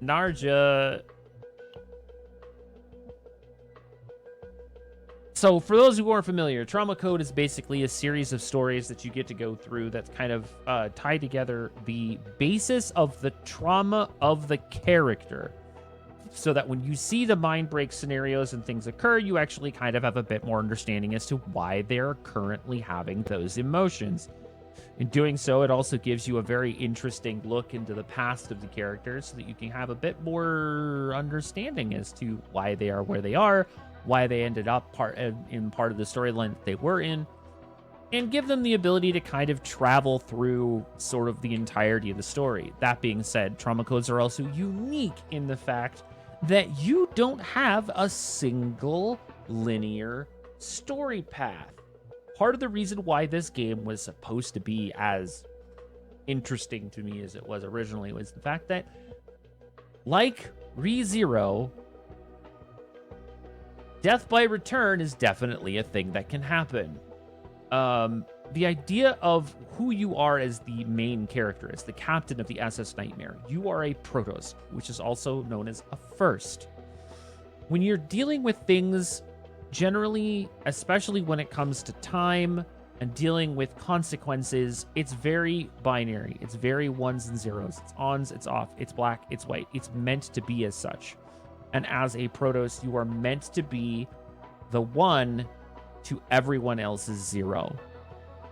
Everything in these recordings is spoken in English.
Narja. So for those who aren't familiar, Trauma Code is basically a series of stories that you get to go through that kind of tie together the basis of the trauma of the character, so that when you see the mind break scenarios and things occur, you actually kind of have a bit more understanding as to why they're currently having those emotions. In doing so, it also gives you a very interesting look into the past of the characters so that you can have a bit more understanding as to why they are where they are, why they ended up in part of the storyline that they were in, and give them the ability to kind of travel through sort of the entirety of the story. That being said, trauma codes are also unique in the fact that you don't have a single linear story path. Part of the reason why this game was supposed to be as interesting to me as it was originally was the fact that, like ReZero, death by return is definitely a thing that can happen. The idea of who you are as the main character, as the captain of the SS Nightmare, you are a Protoss, which is also known as a First. When you're dealing with things, generally, especially when it comes to time and dealing with consequences, it's very binary. It's very ones and zeros. It's ons, it's off, it's black, it's white. It's meant to be as such. And as a Protoss, you are meant to be the one to everyone else's zero.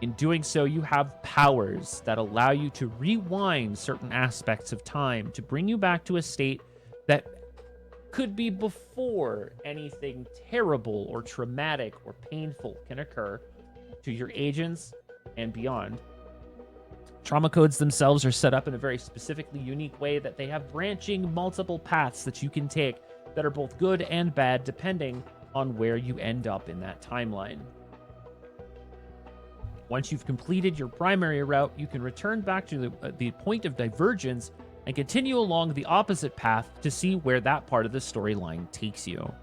In doing so, you have powers that allow you to rewind certain aspects of time to bring you back to a state that could be before anything terrible or traumatic or painful can occur to your agents and beyond. Trauma codes themselves are set up in a very specifically unique way that they have branching multiple paths that you can take that are both good and bad depending on where you end up in that timeline. Once you've completed your primary route, you can return back to the point of divergence and continue along the opposite path to see where that part of the storyline takes you.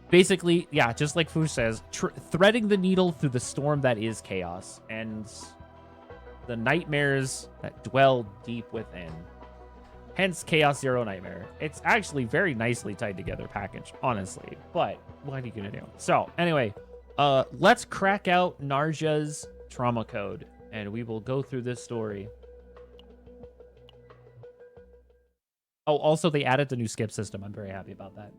Basically, yeah, just like Fu says, threading the needle through the storm that is chaos and the nightmares that dwell deep within. Hence, Chaos Zero Nightmare. It's actually very nicely tied together package, honestly. But what are you gonna do? So, anyway, let's crack out Narja's trauma code, and we will go through this story. Oh, also, they added the new skip system. I'm very happy about that.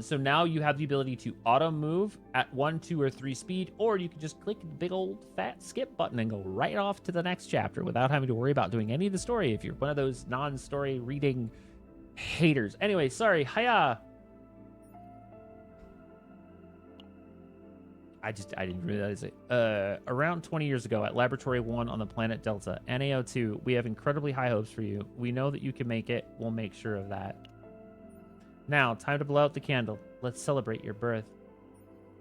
So now you have the ability to auto move at 1, 2, or 3 speed, or you can just click the big old fat skip button and go right off to the next chapter without having to worry about doing any of the story if you're one of those non-story reading haters. Anyway, sorry. Hiya. I didn't realize it. Around 20 years ago at Laboratory 1 on the planet Delta, NAO2, we have incredibly high hopes for you. We know that you can make it. We'll make sure of that. Now, time to blow out the candle. Let's celebrate your birth.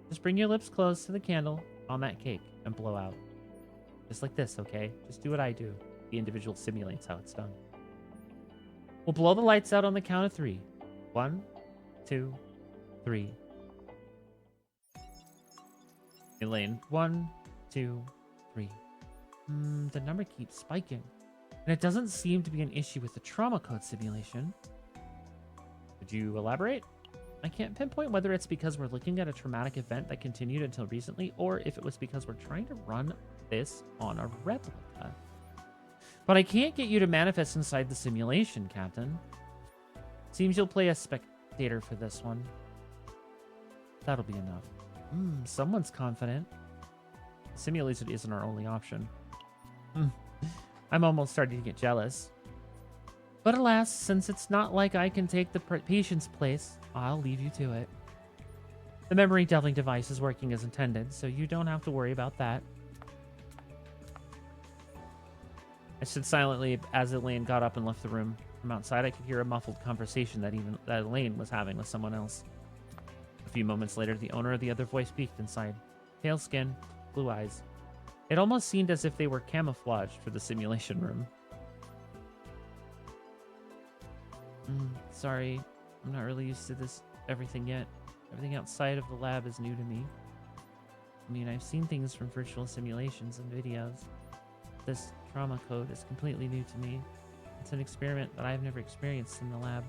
Just bring your lips close to the candle on that cake and blow out. Just like this, okay? Just do what I do. The individual simulates how it's done. We'll blow the lights out on the count of 3. 1, 2, 3. Elaine, 1, 2, 3. The number keeps spiking. And it doesn't seem to be an issue with the trauma code simulation. Could you elaborate? I can't pinpoint whether it's because we're looking at a traumatic event that continued until recently, or if it was because we're trying to run this on a replica. But I can't get you to manifest inside the simulation, Captain. Seems you'll play a spectator for this one. That'll be enough. Someone's confident. Simulation isn't our only option. I'm almost starting to get jealous. But alas, since it's not like I can take the patient's place, I'll leave you to it. The memory doubling device is working as intended, so you don't have to worry about that. I stood silently as Elaine got up and left the room. From outside, I could hear a muffled conversation that Elaine was having with someone else. A few moments later, the owner of the other voice peeked inside. Pale skin, blue eyes. It almost seemed as if they were camouflaged for the simulation room. Sorry, I'm not really used to everything yet. Everything outside of the lab is new to me. I mean, I've seen things from virtual simulations and videos. This trauma code is completely new to me. It's an experiment that I've never experienced in the lab.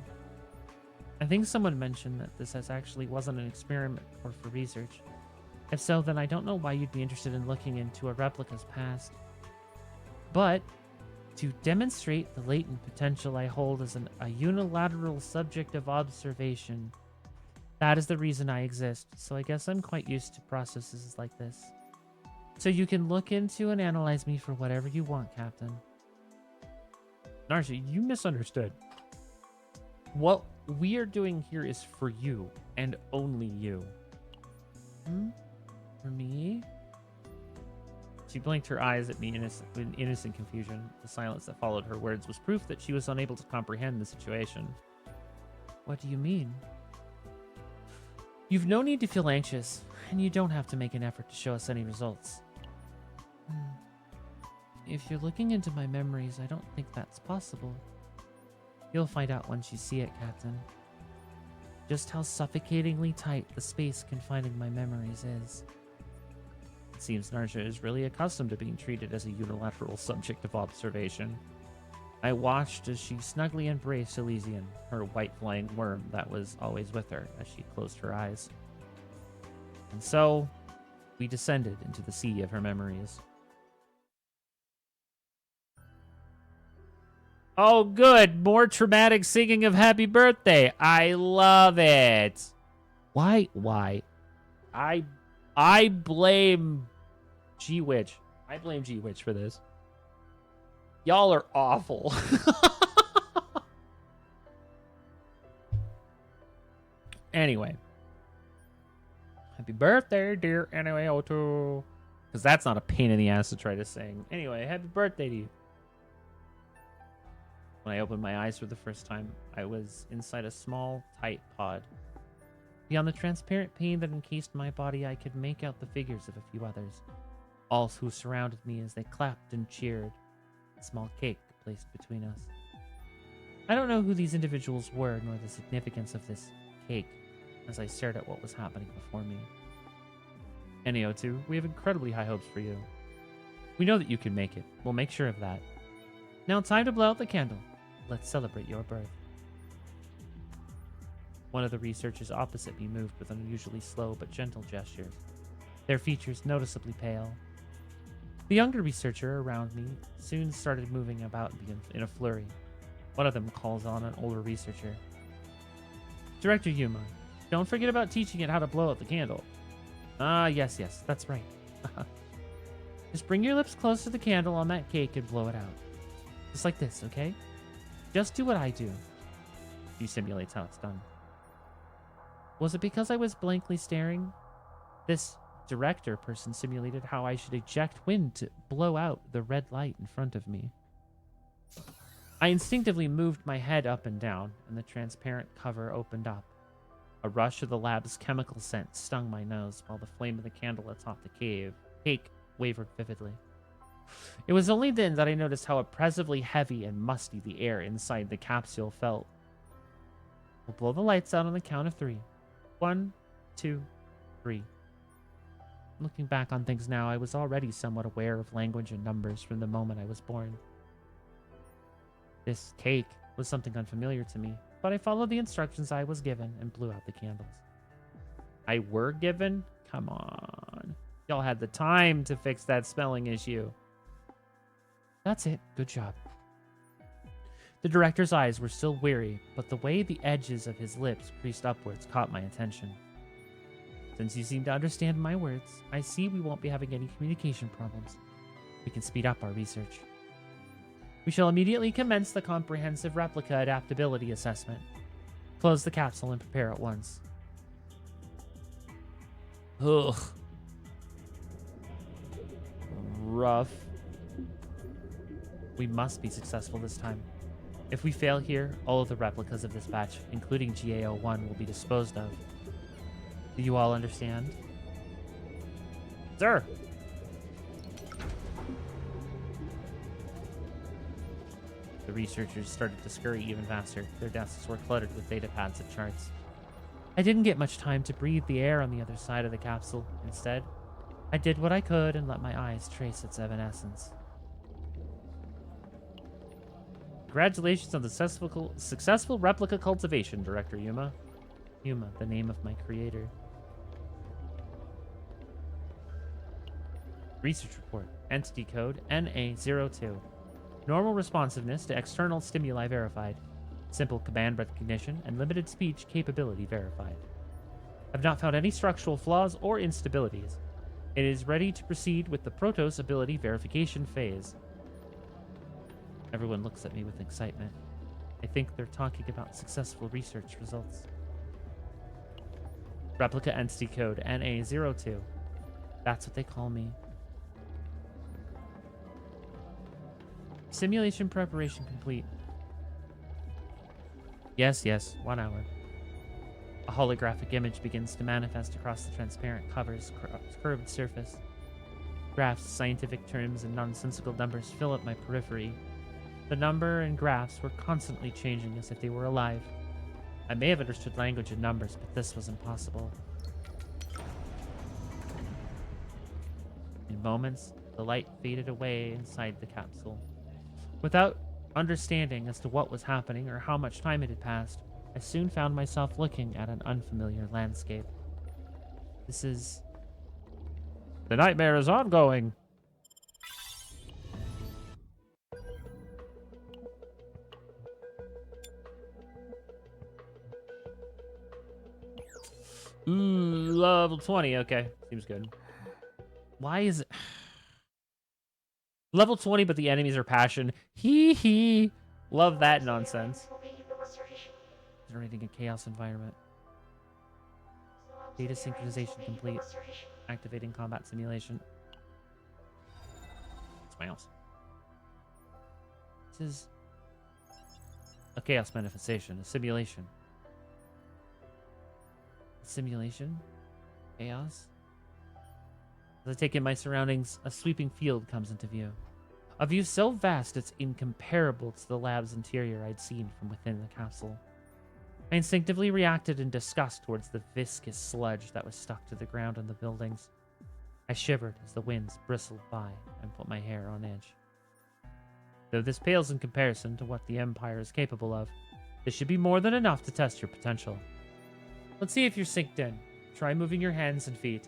I think someone mentioned that this actually wasn't an experiment or for research. If so, then I don't know why you'd be interested in looking into a replica's past. But to demonstrate the latent potential I hold as a unilateral subject of observation, that is the reason I exist. So I guess I'm quite used to processes like this. So you can look into and analyze me for whatever you want, Captain. Narja, you misunderstood. What we are doing here is for you, and only you. For me? She blinked her eyes at me in innocent confusion. The silence that followed her words was proof that she was unable to comprehend the situation. What do you mean? You've no need to feel anxious, and you don't have to make an effort to show us any results. If you're looking into my memories, I don't think that's possible. You'll find out once you see it, Captain. Just how suffocatingly tight the space confining my memories is. It seems Narja is really accustomed to being treated as a unilateral subject of observation. I watched as she snugly embraced Elysian, her white flying worm that was always with her as she closed her eyes. And so, we descended into the sea of her memories. Oh, good. More traumatic singing of Happy Birthday. I love it. Why? I blame G-Witch. I blame G-Witch for this. Y'all are awful. Anyway. Happy birthday, dear Anime Oto. Because that's not a pain in the ass to try to sing. Anyway, happy birthday to you. When I opened my eyes for the first time, I was inside a small, tight pod. Beyond the transparent pane that encased my body, I could make out the figures of a few others, all who surrounded me as they clapped and cheered, a small cake placed between us. I don't know who these individuals were, nor the significance of this cake, as I stared at what was happening before me. NAO2, we have incredibly high hopes for you. We know that you can make it. We'll make sure of that. Now time to blow out the candle. Let's celebrate your birth. One of the researchers opposite me moved with an unusually slow but gentle gesture, their features noticeably pale. The younger researcher around me soon started moving about in a flurry. One of them calls on an older researcher. Director Yuma, don't forget about teaching it how to blow out the candle. Yes, that's right. Just bring your lips close to the candle on that cake and blow it out. Just like this, okay? Just do what I do. She simulates how it's done. Was it because I was blankly staring? This director person simulated how I should eject wind to blow out the red light in front of me. I instinctively moved my head up and down, and the transparent cover opened up. A rush of the lab's chemical scent stung my nose, while the flame of the candle atop the cake wavered vividly. It was only then that I noticed how oppressively heavy and musty the air inside the capsule felt. We'll blow the lights out on the count of 3. 1, 2, 3. Looking back on things now, I was already somewhat aware of language and numbers from the moment I was born. This cake was something unfamiliar to me, but I followed the instructions I was given and blew out the candles. I were given? Come on. Y'all had the time to fix that spelling issue. That's it. Good job. The director's eyes were still weary, but the way the edges of his lips creased upwards caught my attention. Since you seem to understand my words, I see we won't be having any communication problems. We can speed up our research. We shall immediately commence the comprehensive replica adaptability assessment. Close the capsule and prepare at once. Ugh. Rough. We must be successful this time. If we fail here, all of the replicas of this batch, including GA01, will be disposed of. Do you all understand? Sir! The researchers started to scurry even faster. Their desks were cluttered with data pads and charts. I didn't get much time to breathe the air on the other side of the capsule. Instead, I did what I could and let my eyes trace its evanescence. Congratulations on the successful replica cultivation, Director Yuma. Yuma, the name of my creator. Research report. Entity code NA02. Normal responsiveness to external stimuli verified. Simple command recognition and limited speech capability verified. I've not found any structural flaws or instabilities. It is ready to proceed with the Protos ability verification phase. Everyone looks at me with excitement. I think they're talking about successful research results. Replica entity code NA02. That's what they call me. Simulation preparation complete. Yes, 1 hour. A holographic image begins to manifest across the transparent cover's curved surface. Graphs, scientific terms, and nonsensical numbers fill up my periphery. The number and graphs were constantly changing as if they were alive. I may have understood language and numbers, but this was impossible. In moments, the light faded away inside the capsule. Without understanding as to what was happening or how much time it had passed, I soon found myself looking at an unfamiliar landscape. This is... The nightmare is ongoing! Level 20, okay. Seems good. Why is it... Level 20, but the enemies are passion. Hee hee. Love that nonsense. Generating a chaos environment. Data synchronization complete. Activating combat simulation. Smiles. This is a chaos manifestation, a simulation. Simulation? Chaos? As I take in my surroundings, a sweeping field comes into view. A view so vast it's incomparable to the lab's interior I'd seen from within the capsule. I instinctively reacted in disgust towards the viscous sludge that was stuck to the ground and the buildings. I shivered as the winds bristled by and put my hair on edge. Though this pales in comparison to what the Empire is capable of, this should be more than enough to test your potential. Let's see if you're synced in. Try moving your hands and feet.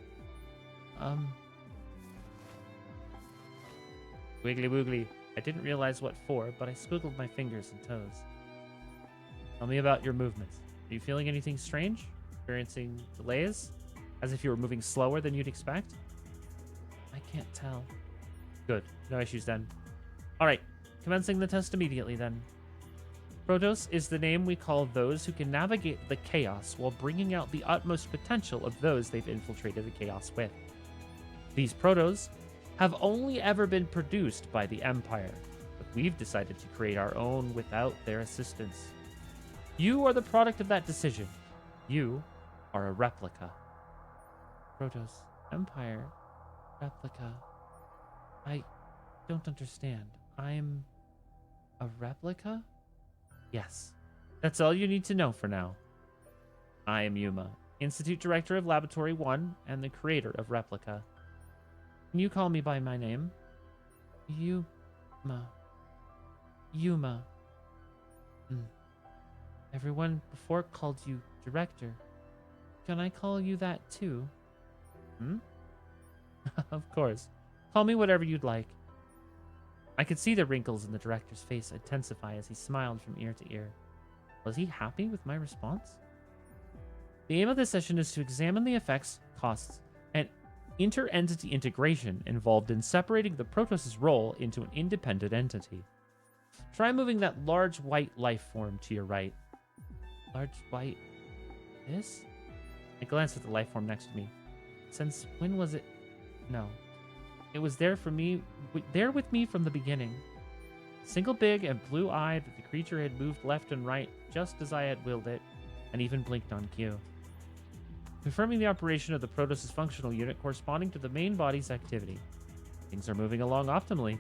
Wiggly woogly. I didn't realize what for, but I squiggled my fingers and toes. Tell me about your movements. Are you feeling anything strange? Experiencing delays? As if you were moving slower than you'd expect? I can't tell. Good. No issues then. Alright. Commencing the test immediately then. Protos is the name we call those who can navigate the chaos while bringing out the utmost potential of those they've infiltrated the chaos with. These Protos have only ever been produced by the Empire, but we've decided to create our own without their assistance. You are the product of that decision. You are a replica. Protos, Empire, replica. I don't understand. I'm a replica? Yes. That's all you need to know for now. I am Yuma, Institute Director of Laboratory 1 and the creator of Replica. Can you call me by my name? Yuma. Everyone before called you Director. Can I call you that too? Of course. Call me whatever you'd like. I could see the wrinkles in the director's face intensify as he smiled from ear to ear. Was he happy with my response? The aim of this session is to examine the effects, costs, and inter-entity integration involved in separating the Protoss' role into an independent entity. Try moving that large white life form to your right. Large white... This? I glanced at the life form next to me. Since when was it? No. It was there with me from the beginning. Single big and blue-eyed, the creature had moved left and right just as I had willed it, and even blinked on cue. Confirming the operation of the Protoss' functional unit corresponding to the main body's activity. Things are moving along optimally.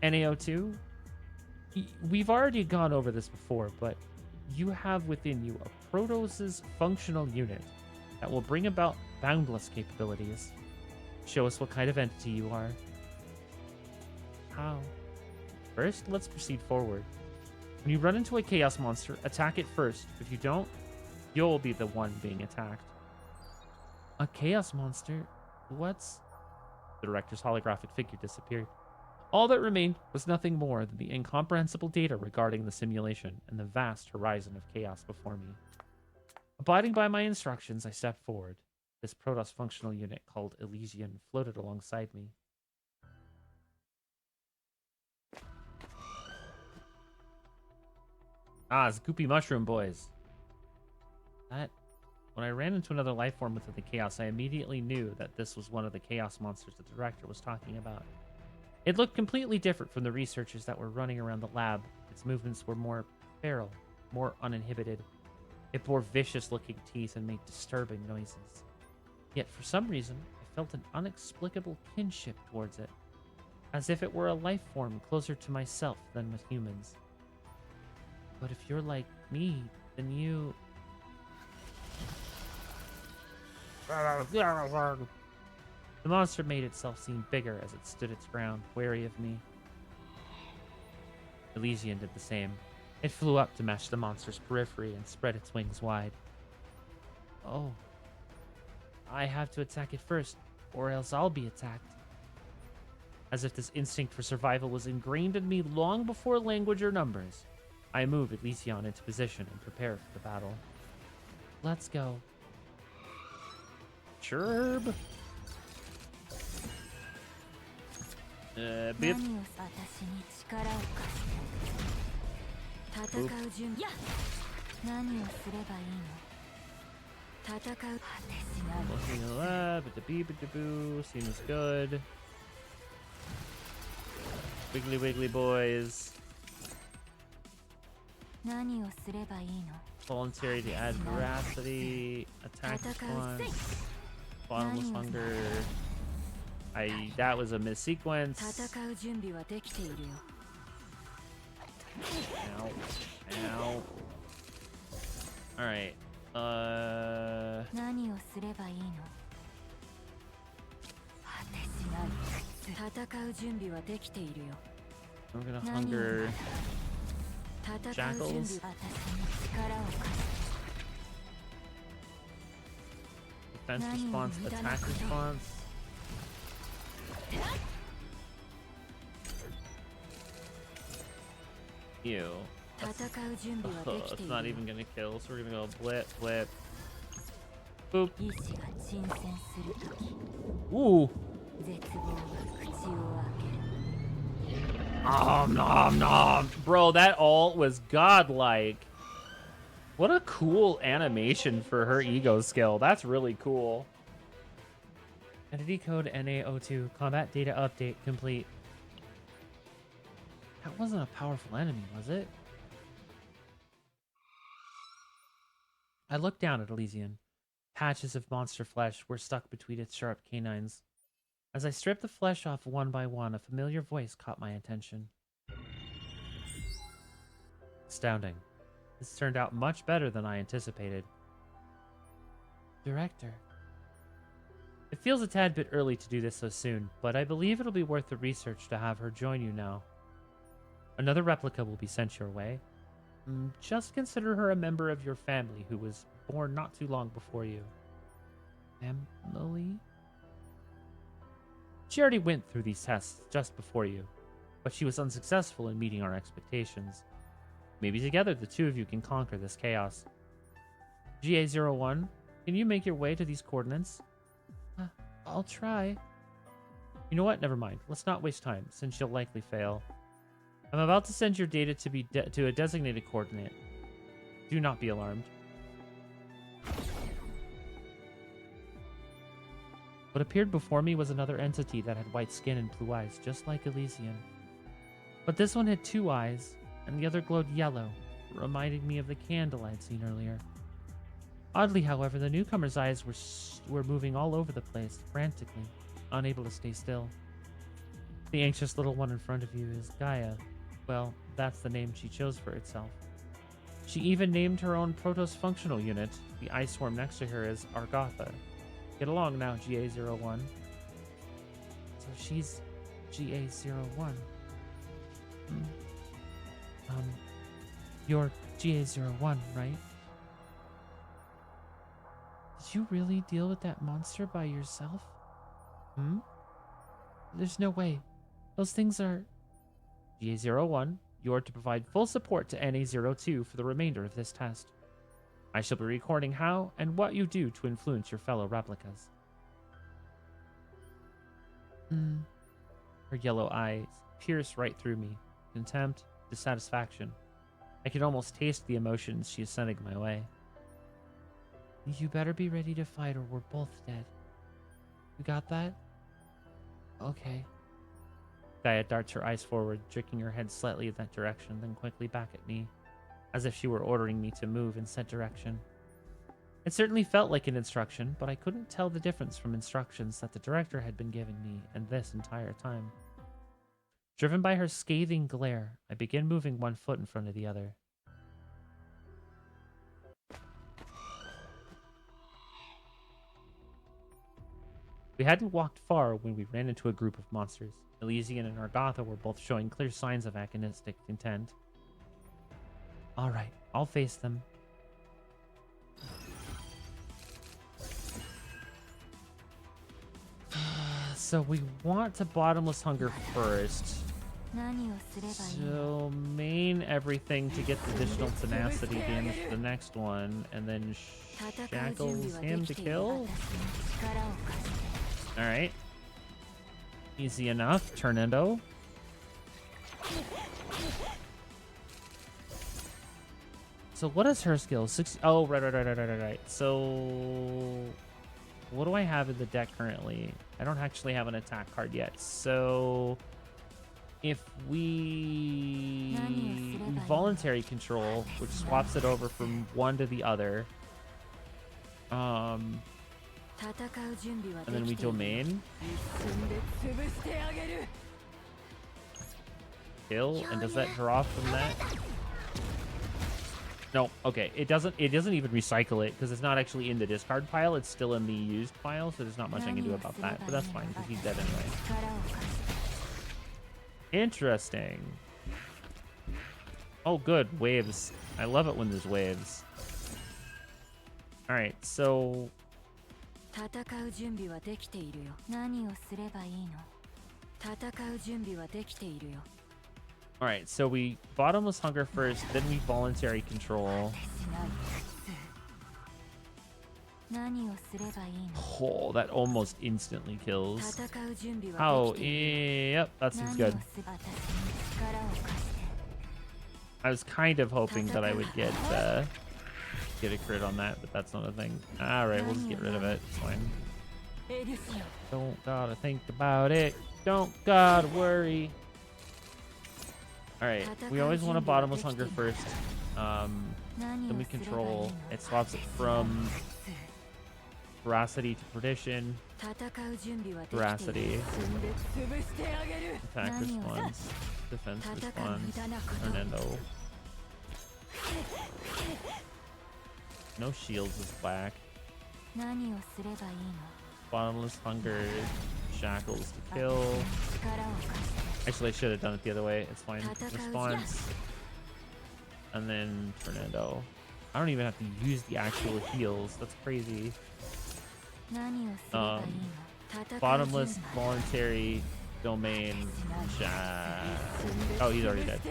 NaO2? We've already gone over this before, but you have within you a Protoss' functional unit that will bring about boundless capabilities. Show us what kind of entity you are. How? First, let's proceed forward. When you run into a chaos monster, attack it first. If you don't, you'll be the one being attacked. A chaos monster? What's... The director's holographic figure disappeared. All that remained was nothing more than the incomprehensible data regarding the simulation and the vast horizon of chaos before me. Abiding by my instructions, I stepped forward. This Protoss functional unit called Elysian floated alongside me. Ah, it's Goopy Mushroom Boys. When I ran into another life form within the chaos, I immediately knew that this was one of the chaos monsters the director was talking about. It looked completely different from the researchers that were running around the lab. Its movements were more feral, more uninhibited. It bore vicious-looking teeth and made disturbing noises. Yet for some reason, I felt an inexplicable kinship towards it, as if it were a life form closer to myself than with humans. But if you're like me, then you... The monster made itself seem bigger as it stood its ground, wary of me. Elysian did the same. It flew up to match the monster's periphery and spread its wings wide. Oh. I have to attack it first, or else I'll be attacked. As if this instinct for survival was ingrained in me long before language or numbers, I moved Elysian into position and prepared for the battle. Let's go. Chirp. Bip. Seems good. Wiggly wiggly boys. Voluntary to add veracity. Attack response. Bottomless hunger. That was a missequence. Ow. Ow. Alright. I'm gonna hunger jackals. Defense response, attack response. Ew. It's not even gonna kill, so we're gonna go blip, blip. Boop. Ooh. Nom nom nom. Bro, that ult was godlike. What a cool animation for her ego skill. That's really cool. Entity code NA02. Combat data update complete. That wasn't a powerful enemy, was it? I looked down at Elysian. Patches of monster flesh were stuck between its sharp canines. As I stripped the flesh off one by one, a familiar voice caught my attention. Astounding. This turned out much better than I anticipated. Director. It feels a tad bit early to do this so soon, but I believe it'll be worth the research to have her join you now. Another replica will be sent your way. Just consider her a member of your family who was born not too long before you. Family? She already went through these tests just before you, but she was unsuccessful in meeting our expectations. Maybe together the two of you can conquer this chaos. GA01, can you make your way to these coordinates? I'll try. You know what? Never mind. Let's not waste time, since you'll likely fail. I'm about to send your data to a designated coordinate. Do not be alarmed. What appeared before me was another entity that had white skin and blue eyes, just like Elysian. But this one had two eyes, and the other glowed yellow, reminding me of the candle I'd seen earlier. Oddly, however, the newcomer's eyes were moving all over the place, frantically, unable to stay still. The anxious little one in front of you is Gaia. Well, that's the name she chose for itself. She even named her own Protoss functional unit, the ice swarm next to her, as Argotha. Get along now, GA01. So she's GA01. Hmm. You're GA01, right? Did you really deal with that monster by yourself? Hmm? There's no way. Those things are... GA01, you're to provide full support to NA02 for the remainder of this test. I shall be recording how and what you do to influence your fellow replicas. Her yellow eyes pierce right through me. Contempt, dissatisfaction. I can almost taste the emotions she is sending my way. You better be ready to fight or we're both dead. You got that? Okay. Gaia darts her eyes forward, jerking her head slightly in that direction, then quickly back at me, as if she were ordering me to move in said direction. It certainly felt like an instruction, but I couldn't tell the difference from instructions that the director had been giving me and this entire time. Driven by her scathing glare, I begin moving one foot in front of the other. We hadn't walked far when we ran into a group of monsters. Elysian and Argotha were both showing clear signs of agonistic intent. Alright, I'll face them. So we want to bottomless hunger first. So main everything to get additional tenacity damage to the next one, and then shackles him to kill. Alright. Easy enough. Tornado. So what is her skill? Oh, right. So what do I have in the deck currently? I don't actually have an attack card yet. So if we voluntary control, which swaps it over from one to the other, and then we domain, kill, and does that draw from that? No, okay. It doesn't even recycle it because it's not actually in the discard pile. It's still in the used pile, so there's not much I can do about that. But that's fine because he's dead anyway. Interesting. Oh, good. Waves. I love it when there's waves. Alright, so... Alright, so we bottomless hunger first, then we voluntary control. Oh, that almost instantly kills. Oh, yep, that seems good. I was kind of hoping that I would get a crit on that, but that's not a thing. Alright, we'll just get rid of it. It's fine. Don't gotta think about it. Don't gotta worry. Alright, we always want a bottomless hunger first. Then we control. It swaps it from veracity to perdition. Veracity. Attack response. Defense response. Hernando. No shields is back. Bottomless hunger. Shackles to kill. Actually, I should have done it the other way. It's fine. Response. And then Fernando. I don't even have to use the actual heals. That's crazy. Bottomless, voluntary, domain, oh, he's already dead.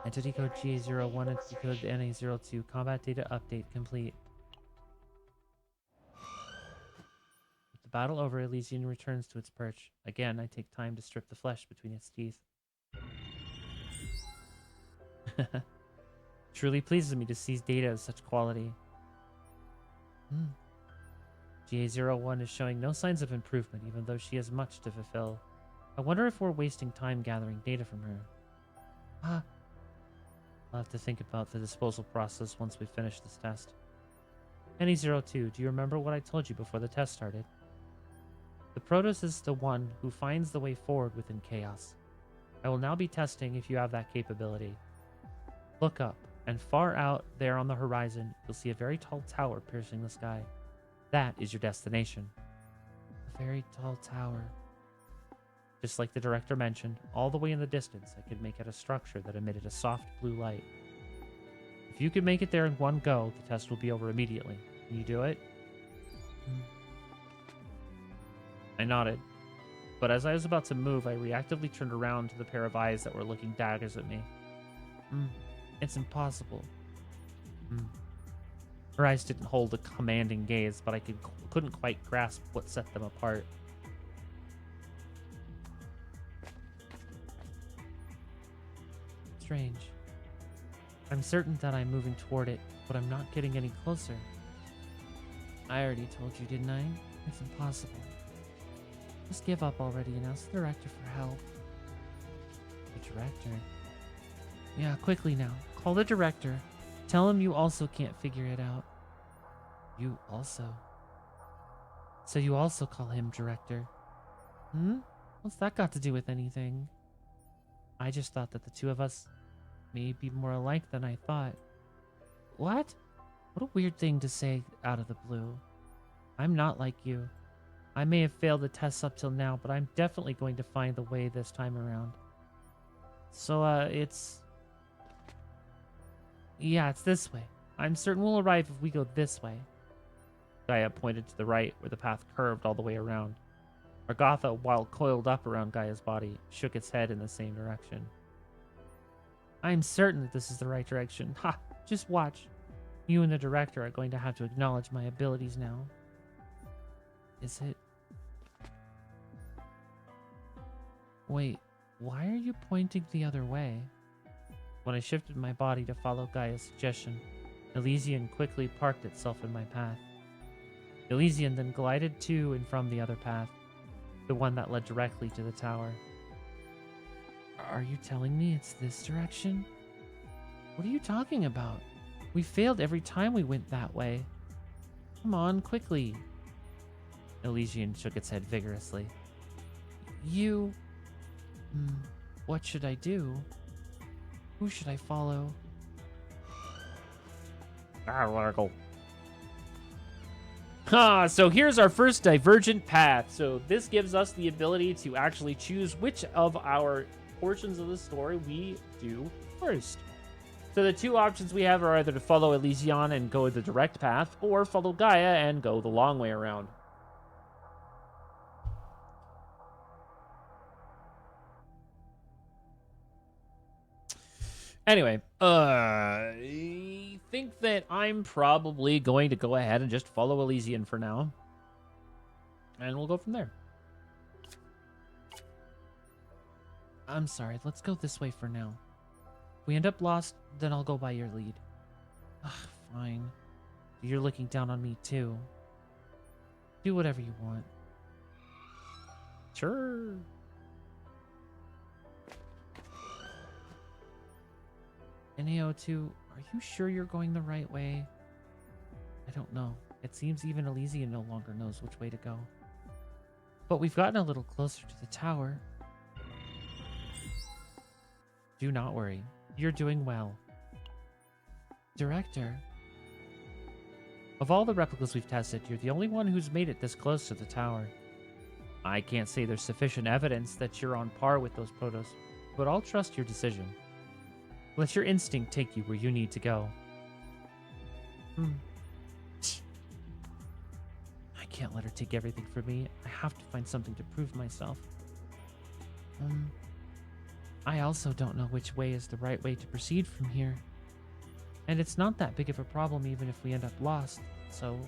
Entity code GA01, entity code NA02. Combat data update complete. With the battle over, Elysian returns to its perch. Again, I take time to strip the flesh between its teeth. Truly pleases me to seize data of such quality. GA01 is showing no signs of improvement, even though she has much to fulfill. I wonder if we're wasting time gathering data from her. I'll have to think about the disposal process once we finish this test. NE02, do you remember what I told you before the test started? The Protoss is the one who finds the way forward within chaos. I will now be testing if you have that capability. Look up, and far out there on the horizon, you'll see a very tall tower piercing the sky. That is your destination. A very tall tower. Just like the director mentioned, all the way in the distance, I could make out a structure that emitted a soft blue light. If you could make it there in one go, the test will be over immediately. Can you do it? I nodded, but as I was about to move, I reactively turned around to the pair of eyes that were looking daggers at me. It's impossible. Her eyes didn't hold a commanding gaze, but I couldn't quite grasp what set them apart. Strange. I'm certain that I'm moving toward it, but I'm not getting any closer. I already told you, didn't I? It's impossible. Just give up already and ask the director for help. The director? Yeah, quickly now. Call the director. Tell him you also can't figure it out. You also? So you also call him director? What's that got to do with anything? I just thought that the two of us may be more alike than I thought. What? What a weird thing to say out of the blue. I'm not like you. I may have failed the tests up till now, but I'm definitely going to find the way this time around. So, it's... Yeah, it's this way. I'm certain we'll arrive if we go this way. Gaia pointed to the right, where the path curved all the way around. Argatha, while coiled up around Gaia's body, shook its head in the same direction. I'm certain that this is the right direction. Ha! Just watch. You and the director are going to have to acknowledge my abilities now. Is it? Wait, why are you pointing the other way? When I shifted my body to follow Gaia's suggestion, Elysian quickly parked itself in my path. Elysian then glided to and from the other path, the one that led directly to the tower. Are you telling me it's this direction? What are you talking about? We failed every time we went that way. Come on, quickly. Elysian shook its head vigorously. You... what should I do? Who should I follow? So here's our first divergent path. So this gives us the ability to actually choose which of our portions of the story we do first. So the two options we have are either to follow Elysian and go the direct path, or follow Gaia and go the long way around. Anyway, I think that I'm probably going to go ahead and just follow Elysian for now. And we'll go from there. I'm sorry, let's go this way for now. If we end up lost, then I'll go by your lead. Ugh, fine. You're looking down on me too. Do whatever you want. Sure. NaO2, are you sure you're going the right way? I don't know. It seems even Elysian no longer knows which way to go. But we've gotten a little closer to the tower. Do not worry. You're doing well. Director. Of all the replicas we've tested, you're the only one who's made it this close to the tower. I can't say there's sufficient evidence that you're on par with those protos, but I'll trust your decision. Let your instinct take you where you need to go. I can't let her take everything from me. I have to find something to prove myself. I also don't know which way is the right way to proceed from here. And it's not that big of a problem even if we end up lost, so...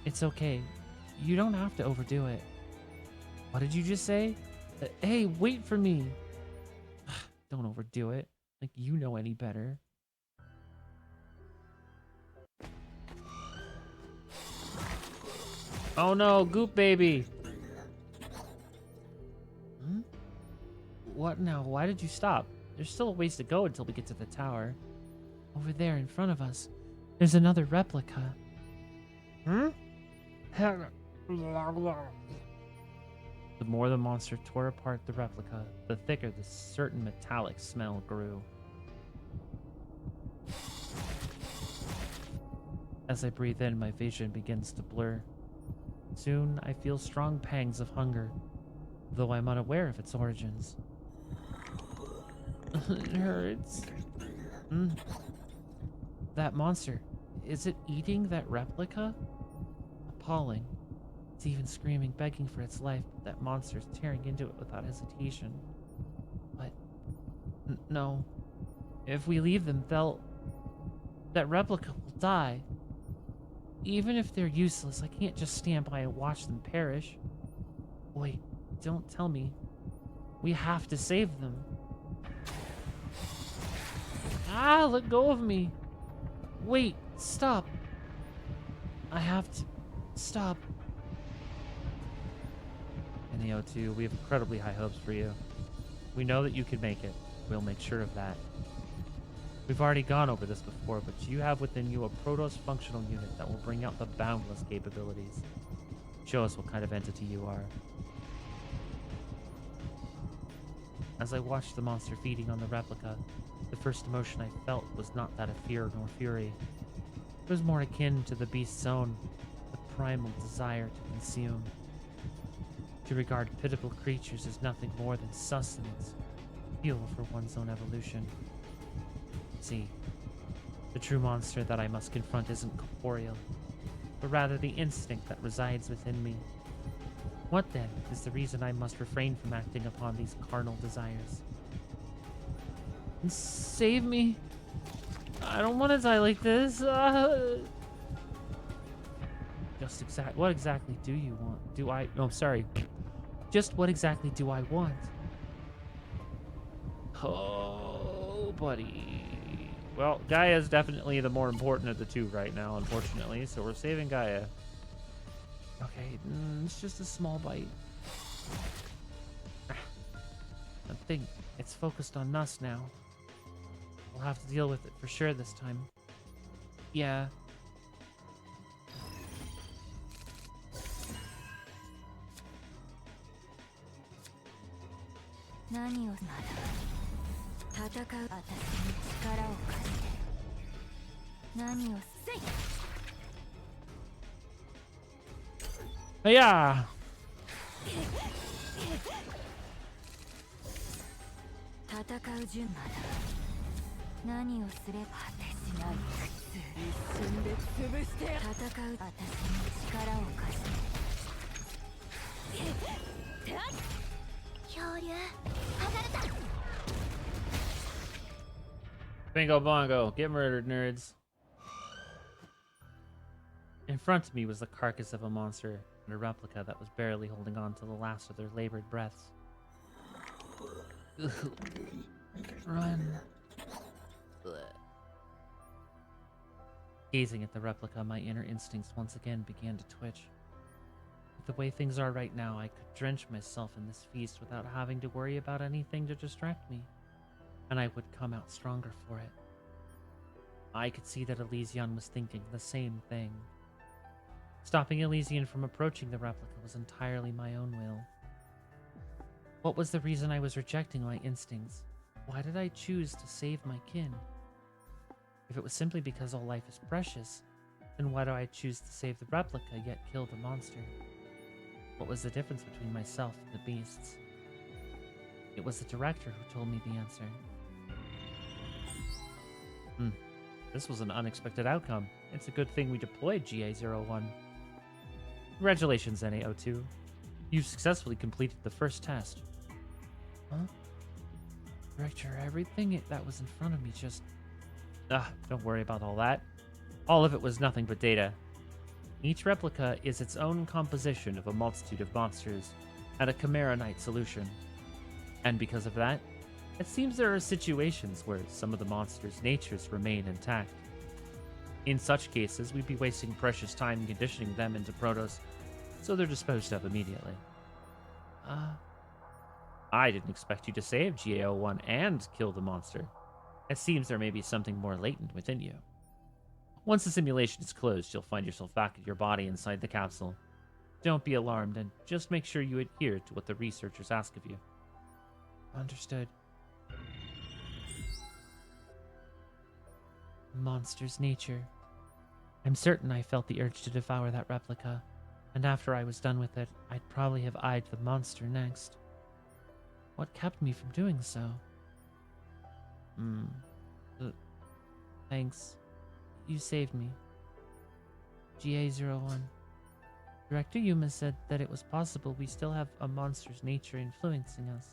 It's okay. You don't have to overdo it. What did you just say? Hey, wait for me! Don't overdo it. Like you know any better. Oh no, Goop Baby! What now? Why did you stop? There's still a ways to go until we get to the tower. Over there in front of us, there's another replica. The more the monster tore apart the replica, the thicker the certain metallic smell grew. As I breathe in, my vision begins to blur. Soon, I feel strong pangs of hunger. though I'm unaware of its origins. It hurts. That monster, is it eating that replica? Appalling. It's even screaming, begging for its life, but that monster's tearing into it without hesitation. But, no. If we leave them, that replica will die. Even if they're useless, I can't just stand by and watch them perish. Wait, don't tell me. We have to save them. Ah, let go of me. Wait, stop. I have to stop. In the O2, we have incredibly high hopes for you. We know that you can make it. We'll make sure of that. We've already gone over this before, but you have within you a Protoss functional unit that will bring out the boundless capabilities. Show us what kind of entity you are. As I watched the monster feeding on the replica, the first emotion I felt was not that of fear nor fury. It was more akin to the beast's own, the primal desire to consume. To regard pitiful creatures as nothing more than sustenance, fuel for one's own evolution. See, the true monster that I must confront isn't corporeal, but rather the instinct that resides within me. What then is the reason I must refrain from acting upon these carnal desires? Save me! I don't want to die like this. What exactly do you want? No, sorry. Just what exactly do I want? Oh, buddy. Well, Gaia is definitely the more important of the two right now, unfortunately, so we're saving Gaia. Okay, it's just a small bite. I think it's focused on us now. We'll have to deal with it for sure this time. Yeah. Yeah. Bingo bongo, get murdered, nerds. In front of me was the carcass of a monster and a replica that was barely holding on to the last of their labored breaths. Run. Gazing at the replica, my inner instincts once again began to twitch. With the way things are right now, I could drench myself in this feast without having to worry about anything to distract me, and I would come out stronger for it. I could see that Elysian was thinking the same thing. Stopping Elysian from approaching the replica was entirely my own will. What was the reason I was rejecting my instincts? Why did I choose to save my kin? If it was simply because all life is precious, then why do I choose to save the replica yet kill the monster? What was the difference between myself and the beasts? It was the director who told me the answer. This was an unexpected outcome. It's a good thing we deployed GA-01. Congratulations, NA-02. You've successfully completed the first test. Huh? Director, everything that was in front of me just... don't worry about all that. All of it was nothing but data. Each replica is its own composition of a multitude of monsters and a Chimera Knight solution. And because of that, it seems there are situations where some of the monsters' natures remain intact. In such cases, we'd be wasting precious time conditioning them into Protoss, so they're disposed of immediately. I didn't expect you to save GA-01 and kill the monster. It seems there may be something more latent within you. Once the simulation is closed, you'll find yourself back at your body inside the capsule. Don't be alarmed, and just make sure you adhere to what the researchers ask of you. Understood. Monster's nature. I'm certain I felt the urge to devour that replica, and after I was done with it, I'd probably have eyed the monster next. What kept me from doing so? Hmm. Thanks. You saved me. GA01. Director Yuma said that it was possible we still have a monster's nature influencing us.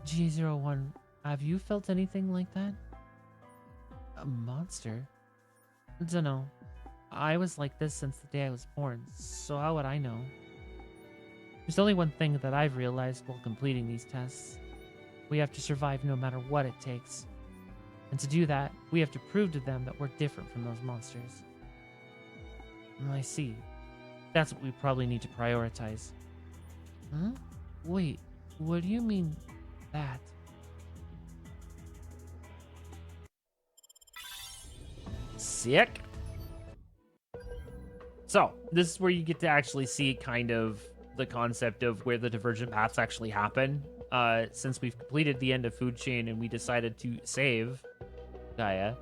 GA01, have you felt anything like that? A monster? Dunno. I was like this since the day I was born, so how would I know? There's only one thing that I've realized while completing these tests. We have to survive no matter what it takes. And to do that, we have to prove to them that we're different from those monsters. I see. That's what we probably need to prioritize. Huh? Wait, what do you mean, that? Sick. So, this is where you get to actually see kind of the concept of where the divergent paths actually happen. Since we've completed the end of Food Chain and we decided to save Gaia,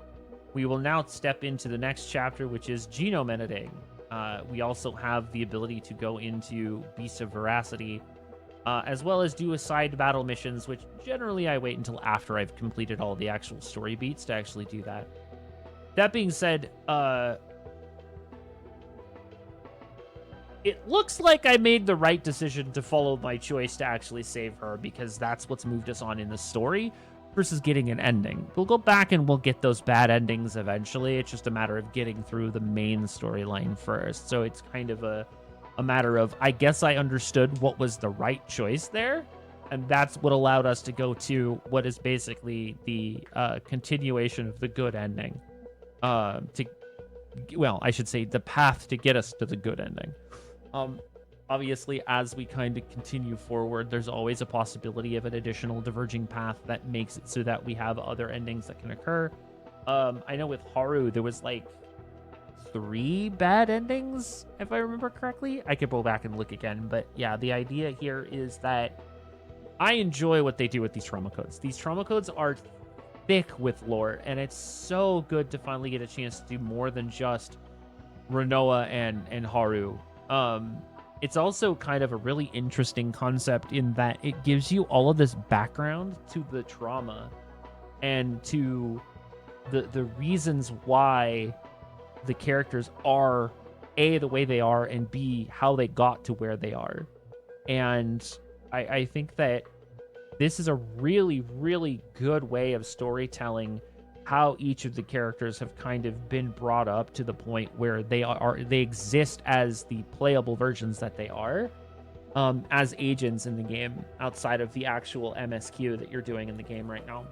we will now step into the next chapter, which is genome editing. We also have the ability to go into Beast of Veracity, as well as do side battle missions, which generally I wait until after I've completed all the actual story beats to actually do that. That being said, it looks like I made the right decision to follow my choice to actually save her, because that's what's moved us on in the story versus getting an ending. We'll go back and we'll get those bad endings eventually. It's just a matter of getting through the main storyline first. So it's kind of a matter of, I guess I understood what was the right choice there. And that's what allowed us to go to what is basically the continuation of the good ending. Well, I should say the path to get us to the good ending. Obviously, as we kind of continue forward, there's always a possibility of an additional diverging path that makes it so that we have other endings that can occur. I know with Haru, there was like 3 bad endings, if I remember correctly. I could go back and look again, but yeah, the idea here is that I enjoy what they do with these trauma codes. These trauma codes are thick with lore, and it's so good to finally get a chance to do more than just Renoa and Haru. It's also kind of a really interesting concept in that it gives you all of this background to the trauma and to the reasons why the characters are A, the way they are, and B, how they got to where they are. And I think that this is a really, really good way of storytelling how each of the characters have kind of been brought up to the point where they exist as the playable versions that they are, as agents in the game outside of the actual MSQ that you're doing in the game right now.